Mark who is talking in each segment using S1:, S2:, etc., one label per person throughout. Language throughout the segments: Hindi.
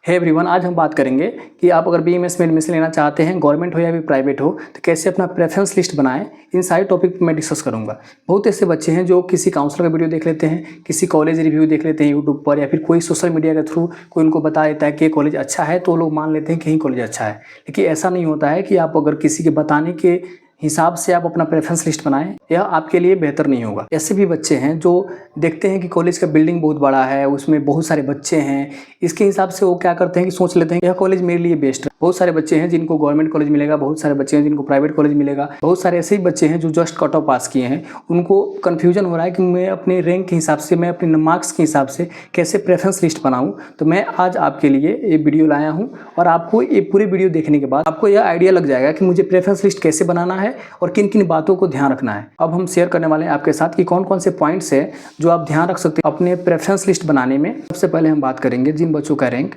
S1: हे एवरीवन, आज हम बात करेंगे कि आप अगर बीएमएस में एडमिशन लेना चाहते हैं, गवर्नमेंट हो या फिर प्राइवेट हो, तो कैसे अपना प्रेफरेंस लिस्ट बनाएं। इन सारे टॉपिक पर मैं डिस्कस करूंगा। बहुत ऐसे बच्चे हैं जो किसी काउंसलर का वीडियो देख लेते हैं, किसी कॉलेज रिव्यू देख लेते हैं यूट्यूब पर, या फिर कोई सोशल मीडिया के थ्रू कोई उनको बता देता है कि ये कॉलेज अच्छा है, तो लोग मान लेते हैं कि यही कॉलेज अच्छा है। लेकिन ऐसा नहीं होता है कि आप अगर किसी के बताने के हिसाब से आप अपना प्रेफरेंस लिस्ट बनाएं, यह आपके लिए बेहतर नहीं होगा। ऐसे भी बच्चे हैं जो देखते हैं कि कॉलेज का बिल्डिंग बहुत बड़ा है, उसमें बहुत सारे बच्चे हैं, इसके हिसाब से वो क्या करते हैं कि सोच लेते हैं यह कॉलेज मेरे लिए बेस्ट है। बहुत सारे बच्चे हैं जिनको गवर्नमेंट कॉलेज मिलेगा, बहुत सारे बच्चे हैं जिनको प्राइवेट कॉलेज मिलेगा, बहुत सारे ऐसे ही बच्चे हैं जो जस्ट कट ऑफ पास किए हैं। उनको कन्फ्यूजन हो रहा है कि मैं अपने रैंक के हिसाब से, मैं अपने मार्क्स के हिसाब से कैसे प्रेफरेंस लिस्ट बनाऊँ। तो मैं आज आपके लिए ये वीडियो लाया हूँ और आपको ये पूरी वीडियो देखने के बाद आपको यह आइडिया लग जाएगा कि मुझे प्रेफरेंस लिस्ट कैसे बनाना है और किन किन बातों को ध्यान रखना है। अब हम शेयर करने वाले हैं आपके साथ कि कौन कौन से पॉइंट्स है जो आप ध्यान रख सकते हैं अपने प्रेफरेंस लिस्ट बनाने में। सबसे पहले हम बात करेंगे जिन बच्चों का रैंक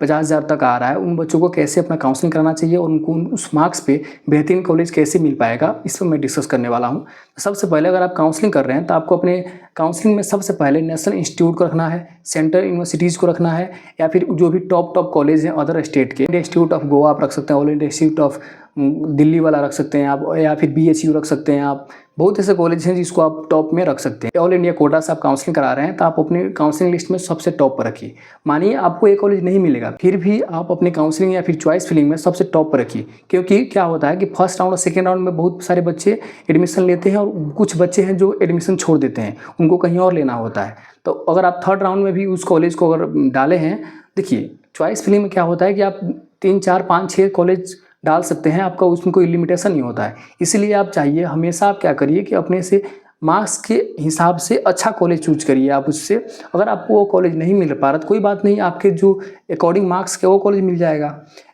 S1: 50,000 तक आ रहा है, उन बच्चों को कैसे अपना काउंसलिंग कराना चाहिए और उनको उस मार्क्स पे बेहतरीन कॉलेज कैसे मिल पाएगा, इस पर मैं डिस्कस करने वाला हूँ। सबसे पहले अगर आप काउंसलिंग कर रहे हैं तो आपको अपने काउंसलिंग में सबसे पहले नेशनल इंस्टीट्यूट को रखना है, सेंट्रल यूनिवर्सिटीज़ को रखना है, या फिर जो भी टॉप कॉलेज हैं अदर स्टेट के। इंस्टीट्यूट ऑफ गोवा आप रख सकते हैं, all India institute of Delhi वाला रख सकते हैं आप, या फिर BHU रख सकते हैं आप। बहुत ऐसे कॉलेज हैं जिसको आप टॉप में रख सकते हैं। ऑल इंडिया कोटा से आप काउंसलिंग करा रहे हैं तो आप अपने काउंसलिंग लिस्ट में सबसे टॉप पर रखिए। मानिए आपको एक कॉलेज नहीं मिलेगा, फिर भी आप अपने काउंसलिंग या फिर चॉइस फिलिंग में सबसे टॉप पर रखिए। क्योंकि क्या होता है कि फर्स्ट राउंड और सेकेंड राउंड में बहुत सारे बच्चे एडमिशन लेते हैं और कुछ बच्चे हैं जो एडमिशन छोड़ देते हैं, उनको कहीं और लेना होता है। तो अगर आप थर्ड राउंड में भी उस कॉलेज को अगर डाले हैं, देखिए चॉइस फिलिंग में क्या होता है कि आप 3, 4, 5, 6 कॉलेज डाल सकते हैं, आपका उसमें कोई लिमिटेशन नहीं होता है। इसीलिए आप चाहिए हमेशा आप क्या करिए कि अपने से मार्क्स के हिसाब से अच्छा कॉलेज चूज करिए। आप उससे अगर आपको वो कॉलेज नहीं मिल पा रहा तो कोई बात नहीं, आपके जो अकॉर्डिंग मार्क्स के वो कॉलेज मिल जाएगा।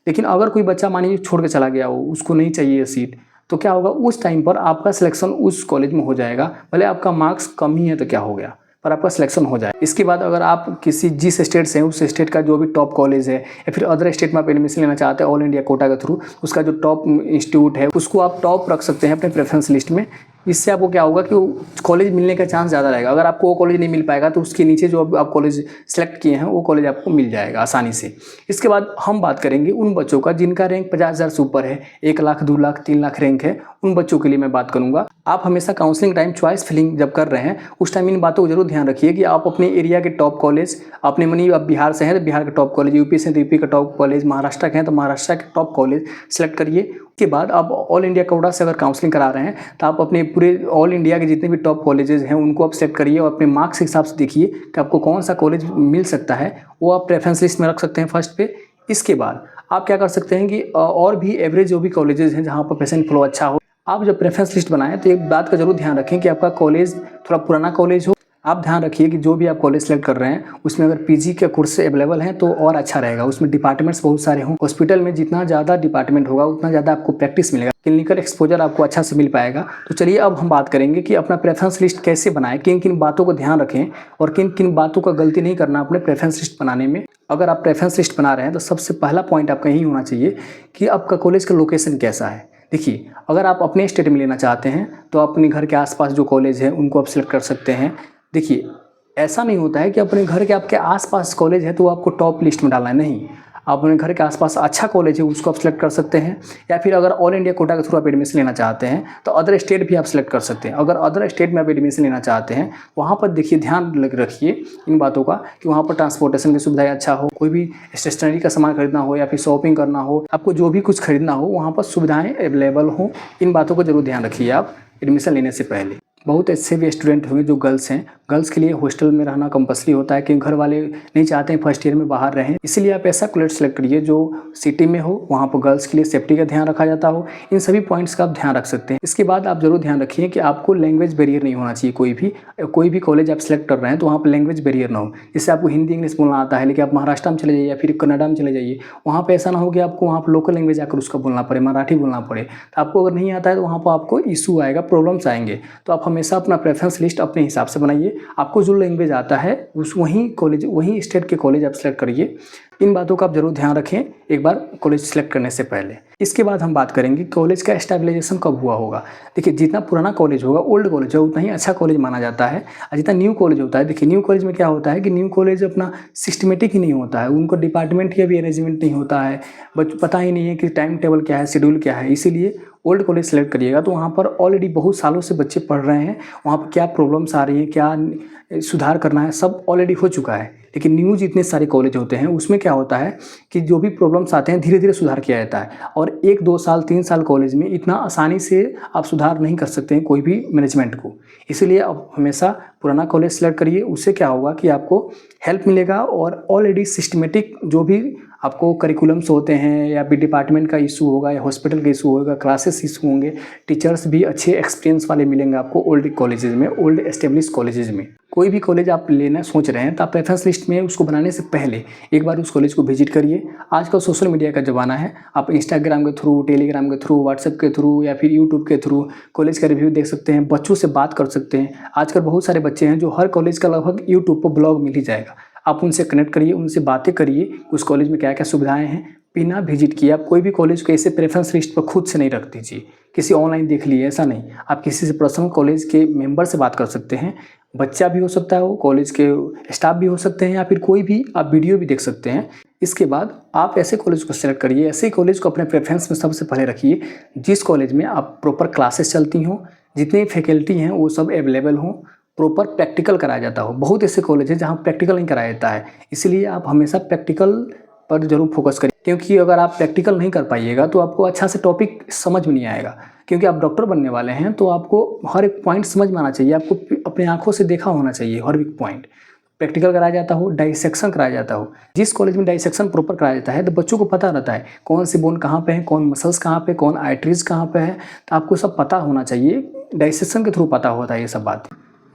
S1: लेकिन अगर कोई बच्चा मानिए छोड़ के चला गया हो, उसको नहीं चाहिए सीट, तो क्या होगा उस टाइम पर आपका सिलेक्शन उस कॉलेज में हो जाएगा। भले आपका मार्क्स कम ही है तो क्या हो गया, पर आपका सिलेक्शन हो जाए। इसके बाद अगर आप किसी जिस स्टेट से हैं उस स्टेट का जो भी टॉप कॉलेज है, या फिर अदर स्टेट में आप एडमिशन लेना चाहते हैं ऑल इंडिया कोटा के थ्रू, उसका जो टॉप इंस्टीट्यूट है उसको आप टॉप रख सकते हैं अपने प्रेफरेंस लिस्ट में। इससे आपको क्या होगा कि वो कॉलेज मिलने का चांस ज़्यादा रहेगा। अगर आपको वो कॉलेज नहीं मिल पाएगा तो उसके नीचे जो आप कॉलेज सेलेक्ट किए हैं वो कॉलेज आपको मिल जाएगा आसानी से। इसके बाद हम बात करेंगे उन बच्चों का जिनका रैंक 50,000 से ऊपर है, 1 लाख, 2 लाख, 3 लाख रैंक है, उन बच्चों के लिए मैं बात करूंगा। आप हमेशा काउंसलिंग टाइम चॉइस फिलिंग जब कर रहे हैं उस टाइम इन बातों को जरूर ध्यान रखिए कि आप अपने एरिया के टॉप कॉलेज, अपने मनी आप बिहार से हैं तो बिहार के टॉप कॉलेज, यूपी से तो यूपी का टॉप कॉलेज, महाराष्ट्र के हैं तो महाराष्ट्र के टॉप कॉलेज सेलेक्ट करिए। उसके बाद आप ऑल इंडिया कोटा से अगर काउंसलिंग करा रहे हैं तो आप अपने पूरे ऑल इंडिया के जितने भी टॉप कॉलेजेस हैं उनको आप सेलेक्ट करिए और अपने मार्क्स के हिसाब से देखिए कि आपको कौन सा कॉलेज मिल सकता है, वो आप प्रेफरेंस लिस्ट में रख सकते हैं फर्स्ट पे। इसके बाद आप क्या कर सकते हैं कि और भी एवरेज जो भी कॉलेजेस हैं जहाँ पर पेशेंट फ्लो अच्छा हो, आप जब प्रेफरेंस लिस्ट बनाएं तो एक बात का जरूर ध्यान रखें कि आपका कॉलेज थोड़ा पुराना कॉलेज हो। आप ध्यान रखिए कि जो भी आप कॉलेज सेलेक्ट कर रहे हैं उसमें अगर PG के कोर्स अवेलेबल हैं तो और अच्छा रहेगा, उसमें डिपार्टमेंट्स बहुत सारे हों। हॉस्पिटल में जितना ज़्यादा डिपार्टमेंट होगा उतना ज़्यादा आपको प्रैक्टिस मिलेगा, क्लिनिकल एक्सपोजर आपको अच्छा से मिल पाएगा। तो चलिए अब हम बात करेंगे कि अपना प्रेफरेंस लिस्ट कैसे बनाएं, किन किन बातों को ध्यान रखें और किन किन बातों का गलती नहीं करना अपने प्रेफरेंस लिस्ट बनाने में। अगर आप प्रेफरेंस लिस्ट बना रहे हैं तो सबसे पहला पॉइंट आपका यही होना चाहिए कि आपका कॉलेज का लोकेशन कैसा है। देखिए अगर आप अपने स्टेट में लेना चाहते हैं तो अपने घर के आसपास जो कॉलेज है उनको आप सेलेक्ट कर सकते हैं। देखिए ऐसा नहीं होता है कि अपने घर के आपके आसपास कॉलेज है तो आपको टॉप लिस्ट में डालना है, नहीं। आप अपने घर के आसपास अच्छा कॉलेज है उसको आप सेलेक्ट कर सकते हैं, या फिर अगर ऑल इंडिया कोटा के थ्रू आप एडमिशन लेना चाहते हैं तो अदर स्टेट भी आप सेलेक्ट कर सकते हैं। अगर अदर स्टेट में आप एडमिशन लेना चाहते हैं वहाँ पर देखिए ध्यान रखिए इन बातों का कि वहाँ पर ट्रांसपोर्टेशन की सुविधाएं अच्छा हो, कोई भी स्टेशनरी का सामान खरीदना हो या फिर शॉपिंग करना हो, आपको जो भी कुछ खरीदना हो वहाँ पर सुविधाएँ अवेलेबल हो। इन बातों को जरूर ध्यान रखिए आप एडमिशन लेने से पहले। बहुत ऐसे भी स्टूडेंट होंगे जो गर्ल्स हैं, गर्ल्स के लिए हॉस्टल में रहना कंपल्सरी होता है क्योंकि घर वाले नहीं चाहते हैं फर्स्ट ईयर में बाहर रहें। इसीलिए आप ऐसा कॉलेज सेलेक्ट करिए जो सिटी में हो, वहाँ पर गर्ल्स के लिए सेफ्टी का ध्यान रखा जाता हो। इन सभी पॉइंट्स का आप ध्यान रख सकते हैं। इसके बाद आप जरूर ध्यान रखिए कि आपको लैंग्वेज बैरियर नहीं होना चाहिए। कोई भी कॉलेज आप सेलेक्ट कर रहे हैं तो वहाँ पर लैंग्वेज बैरियर ना हो। जैसे आपको हिंदी इंग्लिश बोलना आता है लेकिन आप महाराष्ट्र में चले जाइए या फिर कनाडा में चले जाइए, वहाँ पर ऐसा ना हो कि आपको वहाँ पर लोकल लैंग्वेज आकर उसका बोलना पड़े, मराठी बोलना पड़े। तो आपको अगर नहीं आता है तो वहाँ पर आपको इशू आएगा, प्रॉब्लम्स आएंगे। तो आप हमेशा अपना प्रेफरेंस लिस्ट अपने हिसाब से बनाइए। आपको जो लैंग्वेज आता है उस वहीं स्टेट के कॉलेज आप सेलेक्ट करिए। इन बातों का आप जरूर ध्यान रखें एक बार कॉलेज सेलेक्ट करने से पहले। इसके बाद हम बात करेंगे कॉलेज का स्टेबलाइजेशन कब हुआ होगा। देखिए, जितना पुराना कॉलेज होगा, ओल्ड कॉलेज है, उतना ही अच्छा कॉलेज माना जाता है। और जितना न्यू कॉलेज होता है, देखिए न्यू कॉलेज में क्या होता है कि न्यू कॉलेज अपना सिस्टमेटिक ही नहीं होता है, उनको डिपार्टमेंट का भी अरेंजमेंट नहीं होता है, पता ही नहीं है कि टाइम टेबल क्या है, शेड्यूल क्या है। इसीलिए ओल्ड कॉलेज सेलेक्ट करिएगा तो वहाँ पर ऑलरेडी बहुत सालों से बच्चे पढ़ रहे हैं, वहाँ पर क्या प्रॉब्लम्स आ रही हैं, क्या सुधार करना है, सब ऑलरेडी हो चुका है। लेकिन न्यू जितने सारे कॉलेज होते हैं उसमें क्या होता है कि जो भी प्रॉब्लम्स आते हैं धीरे धीरे सुधार किया जाता है, और 1-2 साल 3 साल कॉलेज में इतना आसानी से आप सुधार नहीं कर सकते हैं कोई भी मैनेजमेंट को। इसीलिए आप हमेशा पुराना कॉलेज सेलेक्ट करिए। उससे क्या होगा कि आपको हेल्प मिलेगा, और ऑलरेडी सिस्टमेटिक जो भी आपको करिकुलम्स होते हैं या भी डिपार्टमेंट का इशू होगा या हॉस्पिटल का इशू होगा, क्लासेस इशू होंगे, टीचर्स भी अच्छे एक्सपीरियंस वाले मिलेंगे आपको ओल्ड कॉलेजेस में, ओल्ड एस्टेब्लिश कॉलेजेस में। कोई भी कॉलेज आप लेना सोच रहे हैं तो आप प्रेफरेंस लिस्ट में उसको बनाने से पहले एक बार उस कॉलेज को विजिट करिए। आजकल सोशल मीडिया का ज़माना है, आप इंस्टाग्राम के थ्रू, टेलीग्राम के थ्रू, व्हाट्सएप के थ्रू या फिर यूट्यूब के थ्रू कॉलेज का रिव्यू देख सकते हैं, बच्चों से बात कर सकते हैं। आजकल बहुत सारे बच्चे हैं जो हर कॉलेज का लगभग यूट्यूब पर ब्लॉग मिल ही जाएगा। आप उनसे कनेक्ट करिए, उनसे बातें करिए, उस कॉलेज में क्या क्या सुविधाएं हैं। बिना विजिट किए आप कोई भी कॉलेज को ऐसे प्रेफरेंस लिस्ट पर खुद से नहीं रख दीजिए, किसी ऑनलाइन देख लिए, ऐसा नहीं। आप किसी से पर्सनल कॉलेज के मेंबर से बात कर सकते हैं, बच्चा भी हो सकता है, वो कॉलेज के स्टाफ भी हो सकते हैं, या फिर कोई भी आप वीडियो भी देख सकते हैं। इसके बाद आप ऐसे कॉलेज को सेलेक्ट करिए, ऐसे कॉलेज को अपने प्रेफरेंस में सबसे पहले रखिए जिस कॉलेज में आप प्रॉपर क्लासेस चलती हों, जितनी फैकल्टी हैं वो सब अवेलेबल हों, प्रॉपर प्रैक्टिकल कराया जाता हो। बहुत ऐसे कॉलेज हैं जहाँ प्रैक्टिकल नहीं कराया जाता है, इसलिए आप हमेशा प्रैक्टिकल पर जरूर फोकस करिए, क्योंकि अगर आप प्रैक्टिकल नहीं कर पाइएगा तो आपको अच्छा से टॉपिक समझ में नहीं आएगा। क्योंकि आप डॉक्टर बनने वाले हैं तो आपको हर एक पॉइंट समझ में आना चाहिए, आपको अपनी आंखों से देखा होना चाहिए हर एक पॉइंट। प्रैक्टिकल कराया जाता हो, डाइसेक्शन कराया जाता हो। जिस कॉलेज में डाइसेक्शन प्रॉपर कराया जाता है तो बच्चों को पता रहता है कौन सी बोन कहाँ पे है, कौन मसल्स कहाँ पे, कौन आर्टरीज कहाँ पे है, तो आपको सब पता होना चाहिए। डाइसेक्शन के थ्रू पता होता है ये सब बात।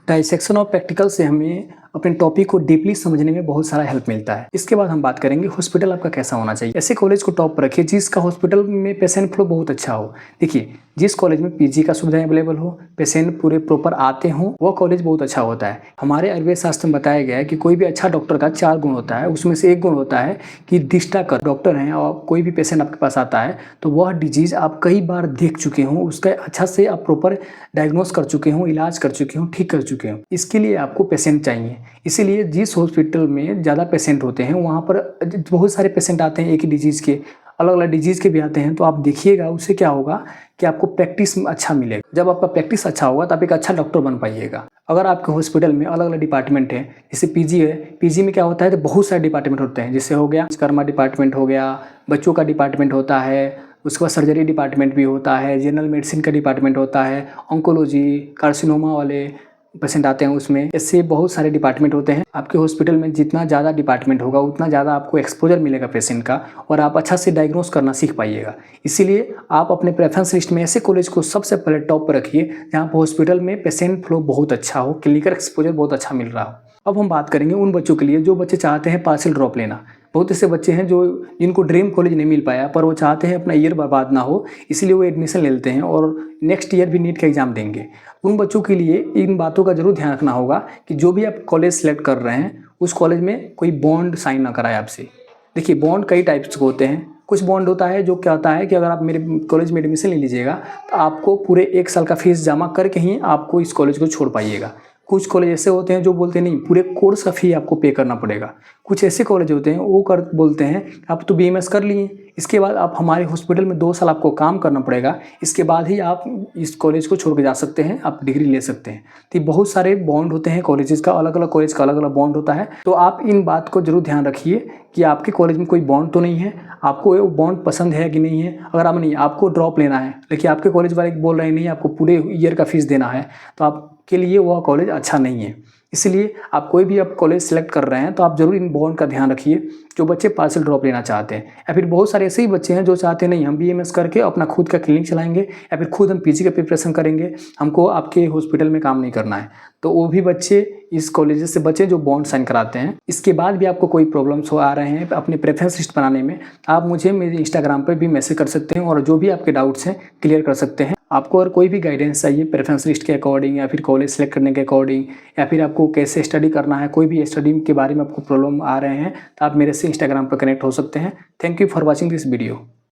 S1: डाइसेक्शन और प्रैक्टिकल से हमें अपने टॉपिक को डीपली समझने में बहुत सारा हेल्प मिलता है। इसके बाद हम बात करेंगे हॉस्पिटल आपका कैसा होना चाहिए। ऐसे कॉलेज को टॉप पर रखिए जिसका हॉस्पिटल में पेशेंट फ्लो बहुत अच्छा हो। देखिए, जिस कॉलेज में पीजी का सुविधाएं अवेलेबल हो, पेशेंट पूरे प्रॉपर आते हों, वो कॉलेज बहुत अच्छा होता है। हमारे आयुर्वेद शास्त्र में बताया गया है कि कोई भी अच्छा डॉक्टर का 4 गुण होता है, उसमें से एक गुण होता है कि दिष्टा कर। डॉक्टर हैं और कोई भी पेशेंट आपके पास आता है तो वह डिजीज आप कई बार देख चुके हों, उसका अच्छा से आप प्रॉपर डायग्नोस कर चुके हों, इलाज कर चुके हों, ठीक कर चुके हों। इसके लिए आपको पेशेंट चाहिए। इसीलिए जिस हॉस्पिटल में ज़्यादा पेशेंट होते हैं वहाँ पर बहुत सारे पेशेंट आते हैं, एक ही डिजीज़ के, अलग अलग डिजीज़ के भी आते हैं, तो आप देखिएगा उससे क्या होगा कि आपको प्रैक्टिस अच्छा मिलेगा। जब आपका प्रैक्टिस अच्छा होगा तो आप एक अच्छा डॉक्टर बन पाइएगा। अगर आपके हॉस्पिटल में अलग अलग डिपार्टमेंट है, जैसे पीजी है, पीजी में क्या होता है तो बहुत सारे डिपार्टमेंट होते हैं, जैसे हो गया कर्मा डिपार्टमेंट हो गया, बच्चों का डिपार्टमेंट होता है, उसके बाद सर्जरी डिपार्टमेंट भी होता है, जनरल मेडिसिन का डिपार्टमेंट होता है, ऑन्कोलॉजी, कार्सिनोमा वाले पेशेंट आते हैं, उसमें ऐसे बहुत सारे डिपार्टमेंट होते हैं। आपके हॉस्पिटल में जितना ज़्यादा डिपार्टमेंट होगा उतना ज़्यादा आपको एक्सपोजर मिलेगा पेशेंट का, और आप अच्छा से डायग्नोस करना सीख पाइएगा। इसीलिए आप अपने प्रेफरेंस लिस्ट में ऐसे कॉलेज को सबसे पहले टॉप पर रखिए जहाँ पर हॉस्पिटल में पेशेंट फ्लो बहुत अच्छा हो, क्लिनिकल एक्सपोजर बहुत अच्छा मिल रहा हो। अब हम बात करेंगे उन बच्चों के लिए जो बच्चे चाहते हैं पार्शियल ड्रॉप लेना। बहुत ऐसे बच्चे हैं जिनको ड्रीम कॉलेज नहीं मिल पाया, पर वो चाहते हैं अपना ईयर बर्बाद ना हो, इसलिए वो एडमिशन ले लेते हैं और नेक्स्ट ईयर भी नीट का एग्जाम देंगे। उन बच्चों के लिए इन बातों का जरूर ध्यान रखना होगा कि जो भी आप कॉलेज सेलेक्ट कर रहे हैं उस कॉलेज में कोई बॉन्ड साइन ना कराए आपसे। देखिए, बॉन्ड कई टाइप्स के होते हैं। कुछ बॉन्ड होता है जो क्या होता है कि अगर आप मेरे कॉलेज में एडमिशन ले लीजिएगा तो आपको पूरे 1 साल का फीस जमा करके ही आपको इस कॉलेज को छोड़ पाइएगा। कुछ कॉलेज ऐसे होते हैं जो बोलते हैं नहीं, पूरे कोर्स का फी आपको पे करना पड़ेगा। कुछ ऐसे कॉलेज होते हैं वो बोलते हैं आप तो बीएमएस कर लिए, इसके बाद आप हमारे हॉस्पिटल में 2 साल आपको काम करना पड़ेगा, इसके बाद ही आप इस कॉलेज को छोड़ के जा सकते हैं, आप डिग्री ले सकते हैं। तो बहुत सारे बॉन्ड होते हैं कॉलेजेस का, अलग अलग कॉलेज का अलग अलग बॉन्ड होता है। तो आप इन बात को जरूर ध्यान रखिए कि आपके कॉलेज में कोई बॉन्ड तो नहीं है, आपको वो बॉन्ड पसंद है कि नहीं है। अगर आप नहीं, आपको ड्रॉप लेना है लेकिन आपके कॉलेज वाले बोल रहे हैं नहीं आपको पूरे ईयर का फीस देना है, तो आपके लिए वह कॉलेज अच्छा नहीं है। इसलिए आप कोई भी आप कॉलेज सेलेक्ट कर रहे हैं तो आप जरूर इन बॉन्ड का ध्यान रखिए जो बच्चे पार्शियल ड्रॉप लेना चाहते हैं। या फिर बहुत सारे ऐसे ही बच्चे हैं जो चाहते हैं नहीं हम बीएमएस करके अपना खुद का क्लिनिक चलाएंगे या फिर खुद हम पीजी का प्रिपरेशन करेंगे, हमको आपके हॉस्पिटल में काम नहीं करना है। तो वो भी बच्चे इस कॉलेज से बच्चे जो बॉन्ड साइन कराते हैं। इसके बाद भी आपको कोई प्रॉब्लम्स आ रहे हैं अपने प्रेफरेंस लिस्ट बनाने में, आप मुझे मेरे इंस्टाग्राम पर भी मैसेज कर सकते हैं और जो भी आपके डाउट्स हैं क्लियर कर सकते हैं। आपको अगर कोई भी गाइडेंस चाहिए प्रेफरेंस लिस्ट के अकॉर्डिंग या फिर कॉलेज सेलेक्ट करने के अकॉर्डिंग या फिर आपको कैसे स्टडी करना है, कोई भी स्टडी के बारे में आपको प्रॉब्लम आ रहे हैं तो आप मेरे से इंस्टाग्राम पर कनेक्ट हो सकते हैं। Thank you for watching this video.